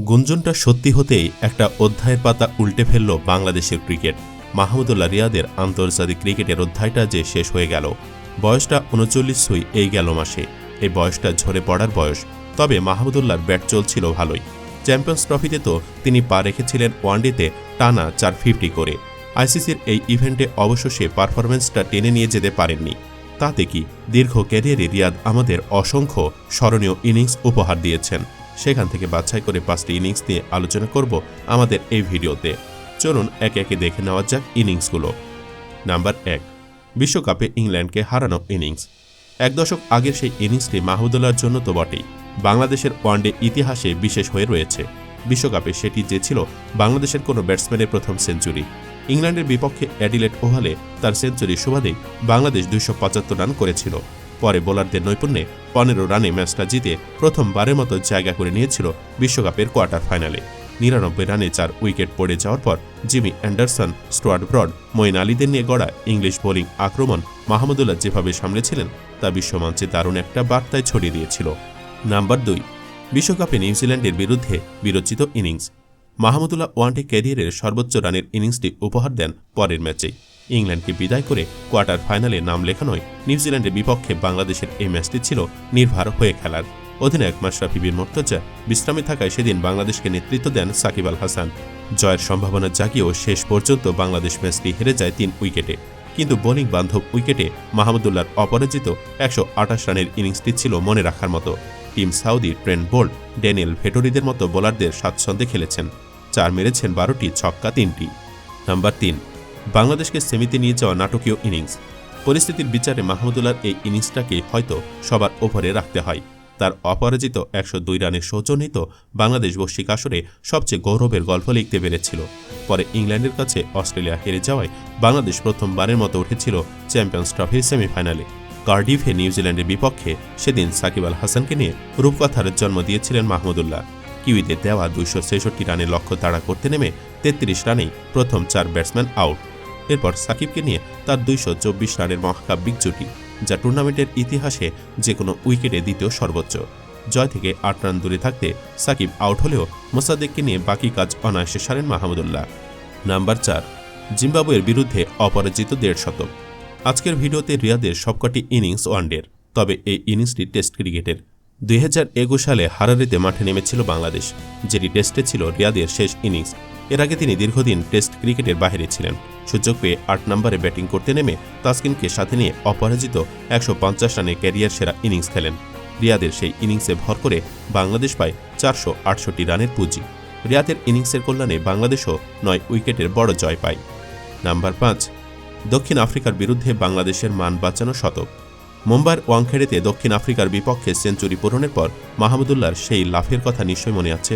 গুঞ্জনটা সত্যি হতেই একটা অধ্যায়ের পাতা উল্টে ফেলল বাংলাদেশের ক্রিকেট। মাহমুদুল্লাহ রিয়াদের আন্তর্জাতিক ক্রিকেটের অধ্যায়টা যে শেষ হয়ে গেল। বয়সটা ৩৯ এই গেল মাসে। এই বয়সটা ঝরে পড়ার বয়স। তবে মাহমুদুল্লাহর ব্যাট চলছিল ভালোই। চ্যাম্পিয়ন্স ট্রফিতে তো তিনি পা রেখেছিলেন ওয়ানডেতে টানা 450 করে। আইসিসির এই ইভেন্টে অবশ্য সে পারফরম্যান্সটা টেনে নিয়ে যেতে পারেননি। তাতে কি দীর্ঘ ক্যারিয়ারে রিয়াদ আমাদের অসংখ্য স্মরণীয় ইনিংস উপহার দিয়েছেন। সেখান থেকে বাছাই করে 5টি ইনিংস নিয়ে আলোচনা করব আমাদের এই ভিডিওতে। চলুন একে একে দেখে নেওয়া যাক ইনিংসগুলো। নাম্বার 1, বিশ্বকাপে ইংল্যান্ডকে হারানো ইনিংস। এক দশক আগের সেই ইনিংসটি মাহমুদুল্লাহর জন্য তো বটেই, বাংলাদেশের ওয়ানডে ইতিহাসে বিশেষ হয়ে রয়েছে। বিশ্বকাপে সেটি যে ছিল বাংলাদেশের কোনো ব্যাটসম্যানের প্রথম সেঞ্চুরি। ইংল্যান্ডের বিপক্ষে অ্যাডিলেড ওভালে তার সেঞ্চুরির সুবাদেই বাংলাদেশ 275 রান করেছিল। পরে বোলারদের নৈপুণ্যে 15 রানে ম্যাচটা জিতে প্রথমবারের মতো জায়গা করে নিয়েছিল বিশ্বকাপের কোয়ার্টার ফাইনালে। 99 রানে 4 উইকেট পড়ে যাওয়ার পর Jimmy Anderson, Stuart Broad, Moeen আলীদের নিয়ে গড়া ইংলিশ বোলিং আক্রমণ মাহমুদুল্লাহ যেভাবে সামলেছিলেন তা বিশ্বমঞ্চে দারুণ একটা বার্তায় ছড়িয়ে দিয়েছিল। নাম্বার 2, বিশ্বকাপে নিউজিল্যান্ডের বিরুদ্ধে বিরচিত ইনিংস। মাহমুদুল্লাহ ওয়ানডে ক্যারিয়ারের সর্বোচ্চ রানের ইনিংসটি উপহার দেন পরের ম্যাচেই। ইংল্যান্ডকে বিদায় করে কোয়ার্টার ফাইনালে নাম লেখানোয় নিউজিল্যান্ডের বিপক্ষে বাংলাদেশের এই ম্যাচটি ছিল নির্ভর হয়ে খেলার। অধিনায়ক মাশরাফি বিন মুর্তজা বিশ্রামে থাকায় সেদিন বাংলাদেশকে নেতৃত্ব দেন সাকিব আল হাসান। জয়ের সম্ভাবনা জাগিয়েও শেষ পর্যন্ত বাংলাদেশ ম্যাচটি হেরে যায় 3 উইকেটে। কিন্তু বোলিং বান্ধব উইকেটে মাহমুদুল্লাহর অপরাজিত 128 রানের ইনিংসটি ছিল মনে রাখার মতো। Tim Southee Trent Boult, Daniel ভেটোরিদের মতো বোলারদের স্বাচ্ছন্দ্যে খেলেছেন। 4 মেরেছেন 12টি, ছক্কা 3টি। নাম্বার 3, বাংলাদেশকে সেমিতে নিয়ে যাওয়া নাটকীয় ইনিংস। পরিস্থিতির বিচারে মাহমুদুল্লাহর এই ইনিংসটাকে হয়তো সবার ওপরে রাখতে হয়। তার অপরাজিত 102 রানের সৌজন্যেই তো বাংলাদেশ বৈশ্বিক আসরে সবচেয়ে গৌরবের গল্প লিখতে পেরেছিল। পরে ইংল্যান্ডের কাছে অস্ট্রেলিয়া হেরে যাওয়ায় বাংলাদেশ প্রথমবারের মতো উঠেছিল চ্যাম্পিয়ন্স ট্রফির সেমিফাইনালে। কার্ডিফে নিউজিল্যান্ডের বিপক্ষে সেদিন সাকিব আল হাসানকে নিয়ে রূপকথার জন্ম দিয়েছিলেন মাহমুদুল্লাহ। কিউইতে দেওয়া 266 রানের লক্ষ্য তাড়া করতে নেমে 33 রানেই প্রথম 4 ব্যাটসম্যান আউট। এরপর সাকিবকে নিয়ে তার 224 রানের মহাকাব্যিক জুটি, যা টুর্নামেন্টের ইতিহাসে যে কোনো উইকেটে দ্বিতীয় সর্বোচ্চ। জয় থেকে 8 রান দূরে থাকতে সাকিব আউট হলেও মোসাদ্দেককে নিয়ে বাকি কাজ অনায়াসে সারেন মাহমুদুল্লাহ। নাম্বার 4, জিম্বাবুয়ের বিরুদ্ধে অপরাজিত 1.5 শতক। আজকের ভিডিওতে রিয়াদের সবকটি ইনিংস ওয়ানডের, তবে এই ইনিংসটি টেস্ট ক্রিকেটের। 2021 সালে হারারেতে মাঠে নেমেছিল বাংলাদেশ, যেটি টেস্টে ছিল রিয়াদের শেষ ইনিংস। এর আগে তিনি দীর্ঘদিন টেস্ট ক্রিকেটের বাইরে ছিলেন। সুযোগ পেয়ে 8 নম্বরে ব্যাটিং করতে নেমে তাসকিনকে সাথে নিয়ে অপরাজিত 150 রানে ক্যারিয়ার সেরা ইনিংস খেলেন। রিয়াদের সেই ইনিংসে ভর করে বাংলাদেশ পায় 468 রানের পুঁজি। রিয়াদের ইনিংসের কল্যাণে বাংলাদেশও 9 উইকেটের বড় জয় পায়। নাম্বার 5, দক্ষিণ আফ্রিকার বিরুদ্ধে বাংলাদেশের মান বাঁচানো শতক। মুম্বাইয়ের ওয়াংখেড়েতে দক্ষিণ আফ্রিকার বিপক্ষে সেঞ্চুরি পূরণের পর মাহমুদুল্লাহর সেই লাফের কথা নিশ্চয় মনে আছে।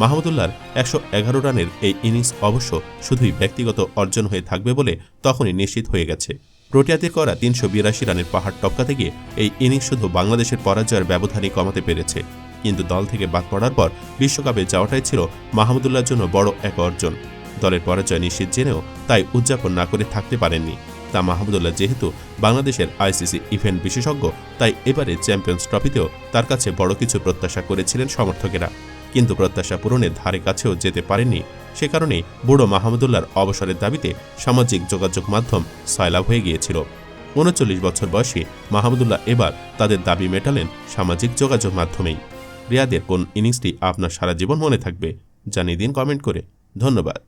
মাহমুদুল্লাহর 111 রানের এই ইনিংস অবশ্য শুধুই ব্যক্তিগত অর্জন হয়ে থাকবে বলে তখনই নিশ্চিত হয়ে গেছে। প্রোটিয়াতে করা 382 রানের পাহাড় টপকাতে গিয়ে এই ইনিংস শুধু বাংলাদেশের পরাজয়ের ব্যবধানই কমাতে পেরেছে। কিন্তু দল থেকে বাদ পড়ার পর বিশ্বকাপে যাওয়াটাই ছিল মাহমুদুল্লাহর জন্য বড় এক অর্জন। দলের পরাজয় নিশ্চিত জেনেও তাই উদযাপন না করে থাকতে পারেননি। তা মাহমুদুল্লাহ যেহেতু বাংলাদেশের আইসিসি ইভেন্ট বিশেষজ্ঞ, তাই এবারে চ্যাম্পিয়ন্স ট্রফিতেও তার কাছে বড় কিছু প্রত্যাশা করেছিলেন সমর্থকেরা। কিন্তু প্রত্যাশা পূরণের ধারে কাছেও যেতে পারেননি। সে কারণেই বুড়ো মাহমুদুল্লাহর অবসরের দাবিতে সামাজিক যোগাযোগ মাধ্যম সয়লাভ হয়ে গিয়েছিল। 39 বছর বয়সী মাহমুদুল্লাহ এবার তাদের দাবি মেটালেন সামাজিক যোগাযোগ মাধ্যমেই। রিয়াদের কোন ইনিংসটি আপনার সারা জীবন মনে থাকবে জানিয়ে দিন কমেন্ট করে। ধন্যবাদ।